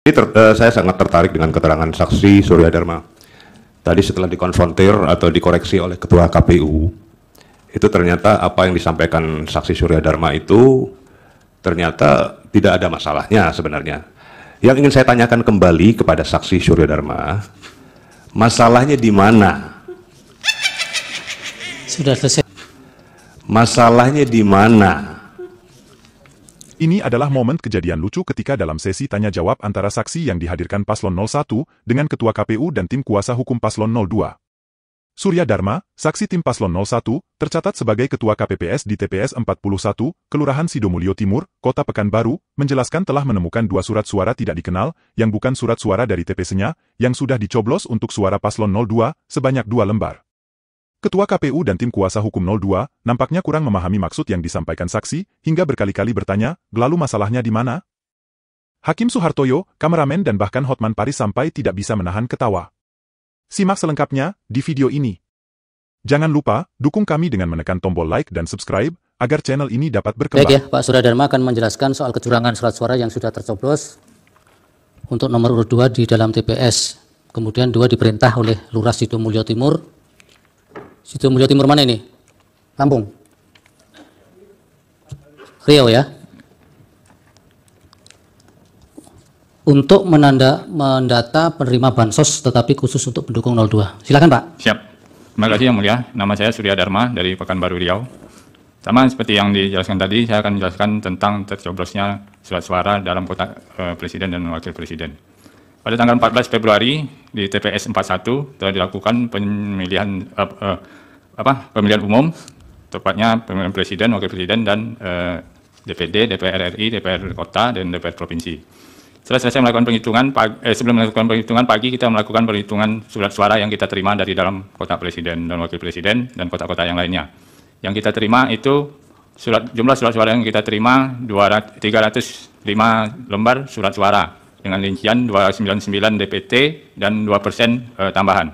Saya sangat tertarik dengan keterangan saksi Surya Dharma. Tadi setelah dikonfrontir atau dikoreksi oleh Ketua KPU, itu ternyata apa yang disampaikan saksi Surya Dharma itu ternyata tidak ada masalahnya sebenarnya. Yang ingin saya tanyakan kembali kepada saksi Surya Dharma, masalahnya di mana? Sudah selesai. Masalahnya di mana? Ini adalah momen kejadian lucu ketika dalam sesi tanya-jawab antara saksi yang dihadirkan Paslon 01 dengan Ketua KPU dan tim kuasa hukum Paslon 02. Surya Dharma, saksi tim Paslon 01, tercatat sebagai Ketua KPPS di TPS 41, Kelurahan Sidomulyo Timur, Kota Pekanbaru, menjelaskan telah menemukan 2 surat suara tidak dikenal, yang bukan surat suara dari TPS-nya, yang sudah dicoblos untuk suara Paslon 02, sebanyak 2 lembar. Ketua KPU dan tim kuasa hukum 02 nampaknya kurang memahami maksud yang disampaikan saksi, hingga berkali-kali bertanya, lalu masalahnya di mana? Hakim Suhartoyo, kameramen dan bahkan Hotman Paris sampai tidak bisa menahan ketawa. Simak selengkapnya di video ini. Jangan lupa, dukung kami dengan menekan tombol like dan subscribe, agar channel ini dapat berkembang. Baik ya, Pak Surya Dharma akan menjelaskan soal kecurangan surat suara yang sudah tercoblos untuk nomor urut 2 di dalam TPS. Kemudian 2 diperintah oleh Lurah Sidomulyo Timur. Sidomulyo Timur mana ini? Lampung. Riau ya. Untuk mendata penerima bansos tetapi khusus untuk pendukung 02. Silakan Pak. Siap. Terima kasih Yang Mulia. Nama saya Surya Dharma dari Pekanbaru Riau. Sama seperti yang dijelaskan tadi, saya akan menjelaskan tentang tercoblosnya surat suara dalam kotak Presiden dan Wakil Presiden. Pada tanggal 14 Februari di TPS 41 telah dilakukan pemilihan umum, tepatnya pemilihan Presiden, Wakil Presiden, dan DPD, DPR RI, DPR Kota, dan DPR Provinsi. Setelah selesai melakukan penghitungan, sebelum melakukan penghitungan pagi, kita melakukan perhitungan surat suara yang kita terima dari dalam kotak Presiden dan Wakil Presiden dan kotak-kotak yang lainnya. Yang kita terima itu jumlah surat suara yang kita terima 305 lembar surat suara dengan rincian 299 DPT dan 2% tambahan.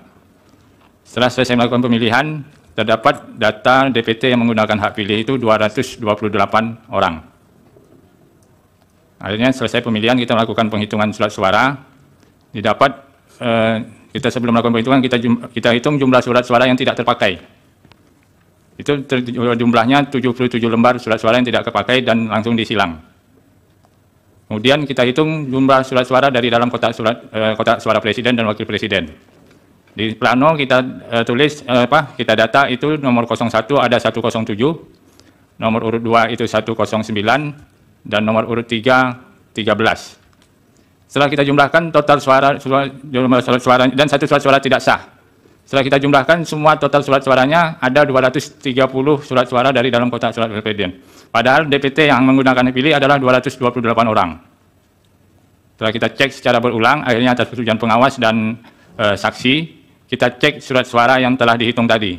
Setelah selesai melakukan pemilihan, terdapat data DPT yang menggunakan hak pilih itu 228 orang. Akhirnya selesai pemilihan, kita melakukan penghitungan surat suara. Didapat, kita sebelum melakukan penghitungan, kita hitung jumlah surat suara yang tidak terpakai. Itu jumlahnya 77 lembar surat suara yang tidak terpakai dan langsung disilang. Kemudian kita hitung jumlah surat suara dari dalam kotak suara Presiden dan Wakil Presiden. Di plano kita tulis, kita data itu nomor 01 ada 107, nomor urut 2 itu 109, dan nomor urut 3, 13. Setelah kita jumlahkan total jumlah surat suara dan satu surat suara tidak sah. Setelah kita jumlahkan semua total surat suaranya ada 230 surat suara dari dalam kotak surat Presiden. Padahal DPT yang menggunakan pilih adalah 228 orang. Setelah kita cek secara berulang, akhirnya atas persetujuan pengawas dan saksi, kita cek surat suara yang telah dihitung tadi.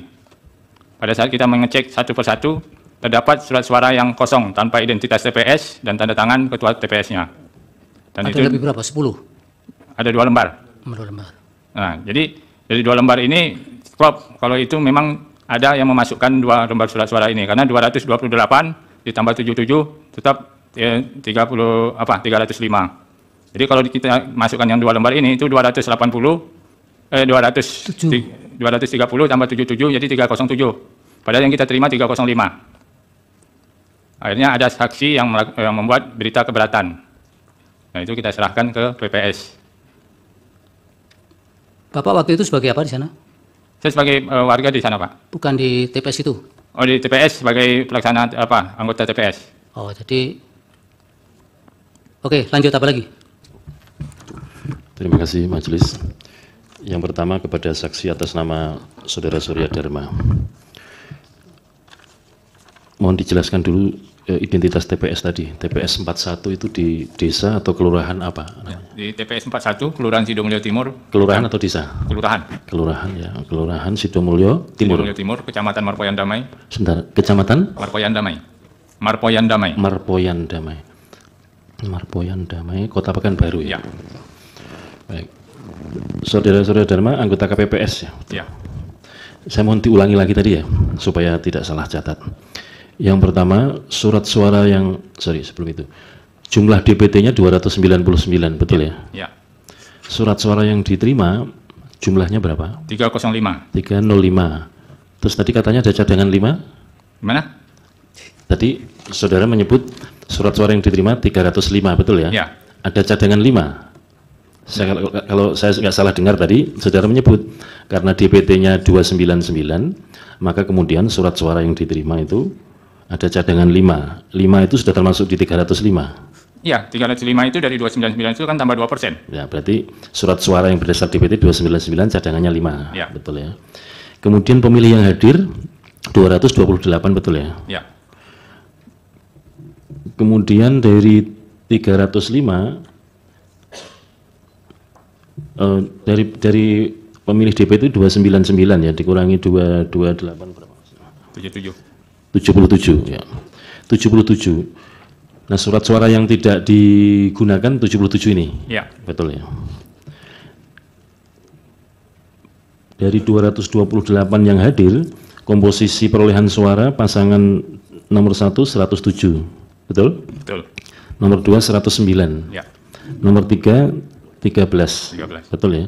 Pada saat kita mengecek satu persatu, terdapat surat suara yang kosong tanpa identitas TPS dan tanda tangan ketua TPS-nya. Dan ada itu lebih berapa? 10? Ada 2 lembar. 2 lembar. Nah, jadi dari 2 lembar ini, klop, kalau itu memang ada yang memasukkan 2 lembar surat suara ini, karena 228 ditambah 77 tetap 305. Jadi kalau kita masukkan yang 2 lembar ini itu 230 tambah 77 jadi 307. Padahal yang kita terima 305. Akhirnya ada saksi yang membuat berita keberatan. Nah, itu kita serahkan ke PPS. Bapak waktu itu sebagai apa di sana? Saya sebagai warga di sana, Pak. Bukan di TPS itu? Oh, di TPS sebagai pelaksana anggota TPS. Oh, jadi oke, lanjut apa lagi? Terima kasih Majelis. Yang pertama kepada saksi atas nama Saudara Surya Dharma. Mohon dijelaskan dulu identitas TPS tadi. TPS 41 itu di desa atau kelurahan apa? Di TPS 41, Kelurahan Sidomulyo Timur. Kelurahan atau desa? Kelurahan. Kelurahan ya, Kelurahan Sidomulyo Timur. Sidomulyo Timur, Kecamatan Marpoyan Damai. Sebentar, Kecamatan? Marpoyan Damai. Marpoyan Damai. Marpoyan Damai. Marpoyan Damai, Kota Pekanbaru ya? Ya. Baik. Saudara-saudara Dharma, anggota KPPS ya? Ya. Saya mohon diulangi lagi tadi ya, supaya tidak salah catat. Yang pertama, surat suara yang, sebelum itu, Jumlah DPT-nya 299, betul ya? Ya, Surat suara yang diterima jumlahnya berapa? 305. 305. Terus tadi katanya ada cadangan 5? Gimana? Tadi saudara menyebut surat suara yang diterima 305, betul ya? Ya. Ada cadangan 5. Kalau saya nggak salah dengar tadi, saudara menyebut karena DPT-nya 299, maka kemudian surat suara yang diterima itu ada cadangan 5. 5 itu sudah termasuk di 305. Ya, 305 itu dari 299 itu kan tambah 2%. Ya, berarti surat suara yang berdasar DPT 299 cadangannya 5. Ya. Betul ya. Kemudian pemilih yang hadir 228, betul ya? Ya. Kemudian dari 305 dari pemilih DP itu 299 ya, dikurangi 228 berapa? 77. 77 ya. 77. Nah, surat suara yang tidak digunakan 77 ini. Ya. Betul ya. Dari 228 yang hadir, komposisi perolehan suara pasangan nomor 1 107. Betul? Betul. Nomor 2 109. Ya. Nomor 3 13. 13. Betul ya?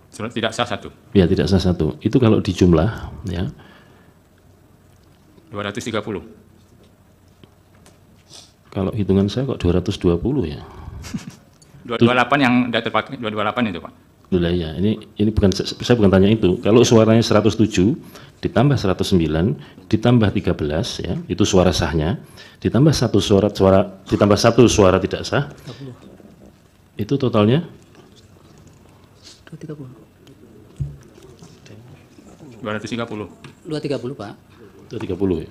Surat tidak sah 1. Ya, tidak sah 1. Itu kalau dijumlah ya. 230. Kalau hitungan saya kok 220 ya. 228 yang tidak terpakai, 228 itu Pak. Lah ya, ini bukan, saya bukan tanya itu. Kalau suaranya 107 ditambah 109 ditambah 13 ya, itu suara sahnya, ditambah satu suara tidak sah. Itu totalnya 230. 230, Pak. 230 ya.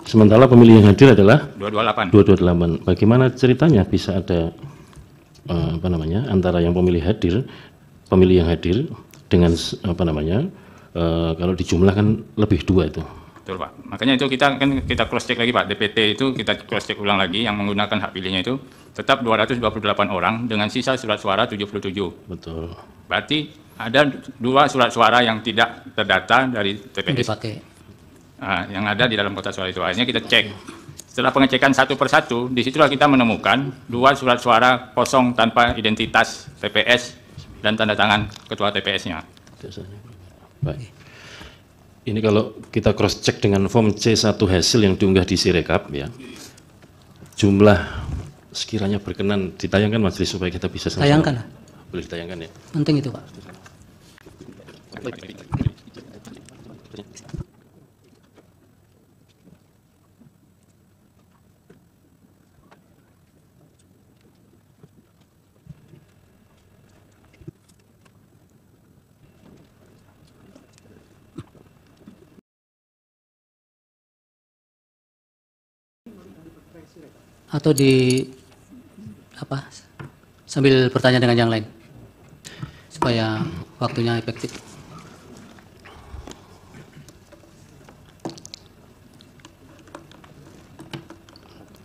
Sementara pemilih yang hadir adalah 228. 228. Bagaimana ceritanya bisa ada antara yang pemilih yang hadir dengan kalau dijumlahkan lebih 2 itu. Betul Pak. Makanya itu kita cross check lagi Pak. DPT itu kita cross check ulang lagi yang menggunakan hak pilihnya itu tetap 228 orang dengan sisa surat suara 77. Betul. Berarti ada 2 surat suara yang tidak terdata dari TPS. Dipakai. Yang ada di dalam kotak suara itu. Akhirnya kita cek. Setelah pengecekan satu persatu, disitulah kita menemukan 2 surat suara kosong tanpa identitas TPS dan tanda tangan ketua TPS-nya. Baik. Ini kalau kita cross check dengan form C1 hasil yang diunggah di Sirekap ya. Jumlah sekiranya berkenan ditayangkan Majelis supaya kita bisa sama-sama. Tayangkan lah. Boleh ditayangkan ya. Penting itu, Pak. Atau sambil bertanya dengan yang lain supaya waktunya efektif.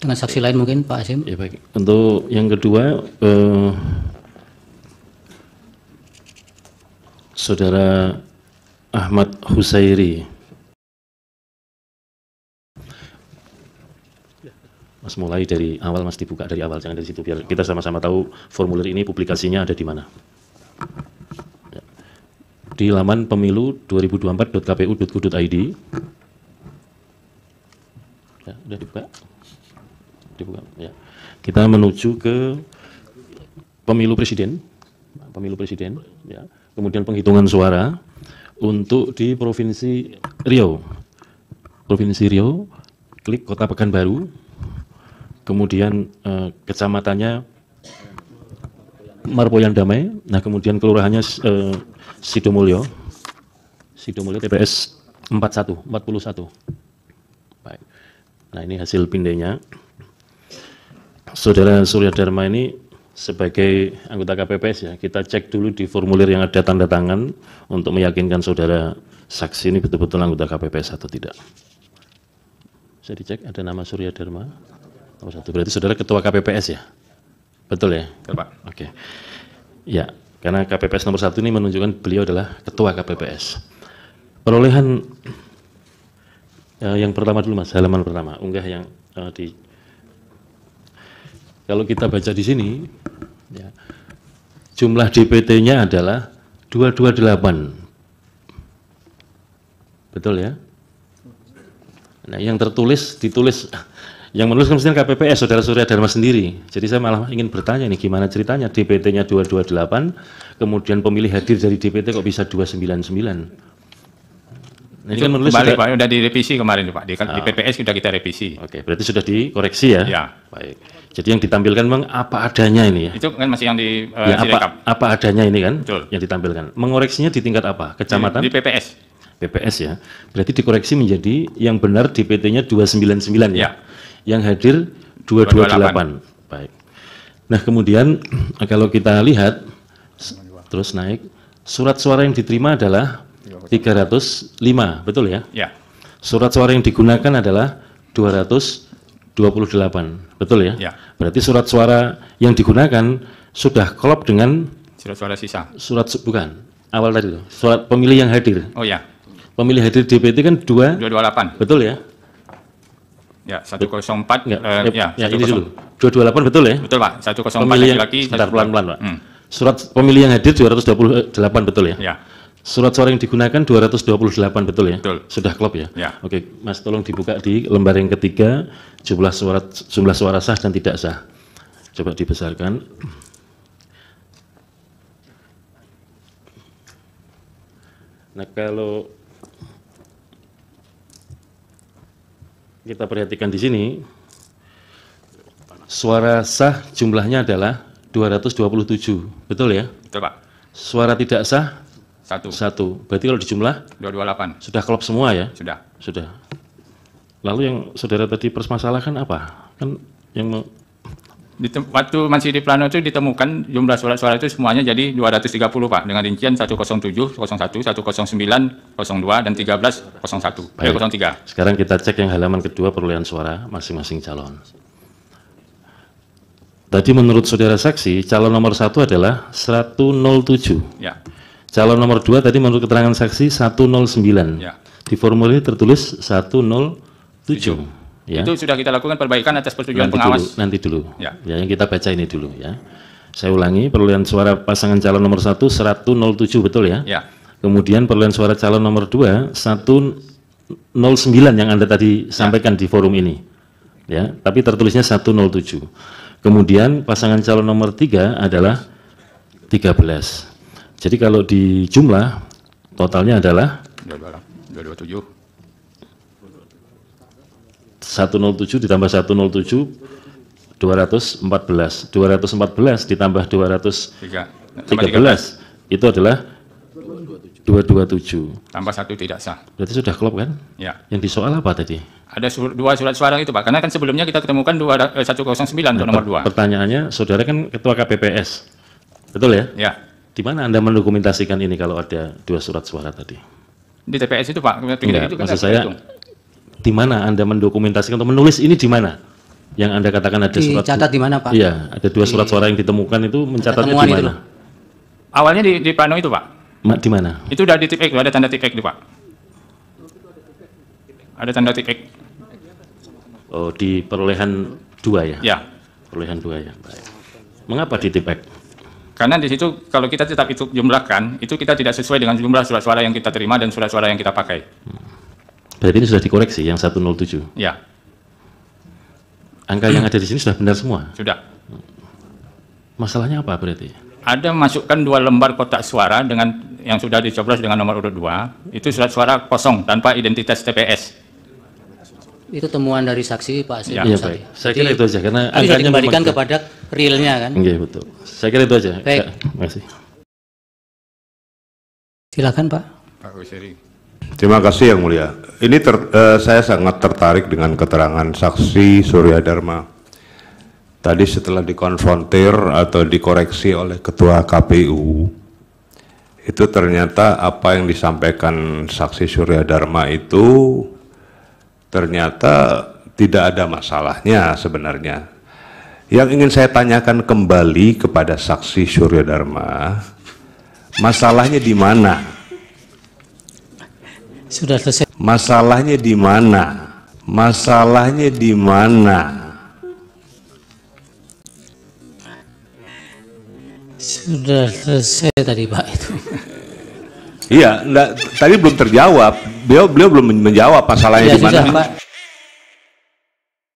Dengan saksi lain mungkin Pak Hasim. Ya baik. Untuk yang kedua, Saudara Ahmad Husairi. Mas mulai dari awal, Mas dibuka dari awal, jangan dari situ biar kita sama-sama tahu formulir ini publikasinya ada di mana. Ya. Di laman pemilu2024.kpu.go.id. Ya, udah dibuka? Dibuka. Ya. Kita menuju ke pemilu presiden, ya. Kemudian penghitungan suara untuk di Provinsi Riau. Provinsi Riau, klik Kota Pekanbaru. Kemudian kecamatannya Marpoyan Damai, nah kemudian kelurahannya Sidomulyo TPS 41. Baik. Nah ini hasil pindainya. Saudara Surya Dharma ini sebagai anggota KPPS ya, kita cek dulu di formulir yang ada tanda tangan untuk meyakinkan saudara saksi ini betul-betul anggota KPPS atau tidak. Bisa dicek ada nama Surya Dharma. Nomor 1, berarti saudara ketua KPPS ya? Betul ya? Betul Pak. Oke. Ya, karena KPPS nomor 1 ini menunjukkan beliau adalah ketua KPPS. Perolehan yang pertama dulu Mas, halaman pertama, unggah yang di kalau kita baca di sini, ya, jumlah DPT-nya adalah 228. Betul ya? Nah, yang ditulis, yang menulis mestinya KPPS, Saudara Surya Dharma sendiri. Jadi saya malah ingin bertanya nih, gimana ceritanya DPT-nya 228, kemudian pemilih hadir dari DPT kok bisa 299? Nah, ini kan menulis kembali sudah, Pak, sudah direvisi kemarin Pak, di PPS sudah kita revisi. Oke, berarti sudah dikoreksi ya? Ya. Baik. Jadi yang ditampilkan memang apa adanya ini ya? Itu kan masih yang di Ya, Sirekap. apa adanya ini kan? Betul. Yang ditampilkan. Mengoreksinya di tingkat apa? Kecamatan? Di PPS. PPS ya. Berarti dikoreksi menjadi yang benar DPT-nya 299 ya. Ya. Yang hadir 228. Baik. Nah, kemudian kalau kita lihat terus naik, surat suara yang diterima adalah 305, betul ya? Ya. Surat suara yang digunakan adalah 228, betul ya? Ya. Berarti surat suara yang digunakan sudah klop dengan Surat suara sisa. bukan, awal tadi loh, surat pemilih yang hadir. Oh ya. Pemilih hadir DPT kan 228. betul ya? Ya, 104. Enggak, Ya, ya 10. ini dulu. 228 betul ya? Betul Pak, 104 Pemilih yang, laki-laki. sebentar, pelan-pelan Pak. Hmm. Surat pemilih yang hadir 228 betul ya? Ya. Surat suara yang digunakan 228 betul ya? Betul. Sudah klop ya? Ya. Oke, Mas tolong dibuka di lembar yang ketiga jumlah suara sah dan tidak sah. Coba dibesarkan. Nah, kalau kita perhatikan di sini, suara sah jumlahnya adalah 227, betul ya? Betul Pak. Suara tidak sah 1. 1. Berarti kalau dijumlah 228. sudah klop semua ya? Sudah. Sudah. Lalu yang saudara tadi permasalahkan apa? Kan yang Waktu masih di plano itu ditemukan jumlah surat-suara itu semuanya jadi 230 Pak, dengan rincian 107, 01, 109, 02, dan 13, 01, 03. sekarang kita cek yang halaman kedua perolehan suara masing-masing calon. Tadi menurut saudara saksi, calon nomor 1 adalah 107. Ya. Calon nomor 2 tadi menurut keterangan saksi 109. Ya. Di formulir tertulis 107. Ya. Itu sudah kita lakukan perbaikan atas persetujuan Nanti pengawas. nanti dulu. Ya. Ya, yang kita baca ini dulu ya. Saya ulangi, perolehan suara pasangan calon nomor 1 107 betul ya? Ya. Kemudian perolehan suara calon nomor 2 109 yang Anda tadi sampaikan di forum ini. Ya, tapi tertulisnya 107. Kemudian pasangan calon nomor 3 adalah 13. Jadi kalau di jumlah totalnya adalah 227. 107 ditambah 107 214. 214 ditambah 213 itu adalah 227. Tambah 1 tidak sah. Berarti sudah klop kan? Ya. Yang disoal apa tadi? Ada dua surat suara itu Pak, karena kan sebelumnya kita ketemukan 109 untuk nomor 2. Pertanyaannya, saudara kan ketua KPPS, betul ya? Ya. Di mana Anda mendokumentasikan ini kalau ada 2 surat suara tadi? Di TPS itu Pak, Enggak, itu kan maksud kita saya hitung. di mana Anda mendokumentasikan atau menulis ini di mana? Yang Anda katakan ada surat. Dicatat di mana Pak? Iya, ada 2 surat suara yang ditemukan itu mencatatnya temuan di itu mana? loh. Awalnya di plano itu Pak. Di mana? Itu udah di tip X, ada tanda tip X itu Pak. Ada tanda tip X. Oh, di perolehan 2 ya? Ya. Perolehan 2 ya. Baik. Mengapa di tipek? Karena di situ kalau kita tetap itu jumlahkan, itu kita tidak sesuai dengan jumlah surat suara yang kita terima dan surat suara yang kita pakai. Berarti ini sudah dikoreksi yang 107. Ya, Angka yang ada di sini sudah benar semua. sudah. Masalahnya apa berarti? Ada masukkan 2 lembar kotak suara dengan yang sudah dicoblos dengan nomor urut 2, itu surat suara kosong tanpa identitas TPS. Itu temuan dari saksi Pak Asri. Ya. Iya baik. Saya kira itu aja karena Itu sudah angkanya dikembalikan memang- kepada realnya kan. Iya betul. Saya kira itu aja. Baik. Terima kasih. Silakan Pak. Pak Wisiri. Terima kasih Yang Mulia. Ini saya sangat tertarik dengan keterangan saksi Surya Dharma. Tadi setelah dikonfrontir atau dikoreksi oleh Ketua KPU, itu ternyata apa yang disampaikan saksi Surya Dharma itu ternyata tidak ada masalahnya sebenarnya. Yang ingin saya tanyakan kembali kepada saksi Surya Dharma, masalahnya di mana? Sudah selesai. Masalahnya di mana? Masalahnya di mana? Sudah selesai tadi Pak itu. Iya, enggak, tadi belum terjawab. Beliau belum menjawab masalahnya Ya di mana. sudah Pak.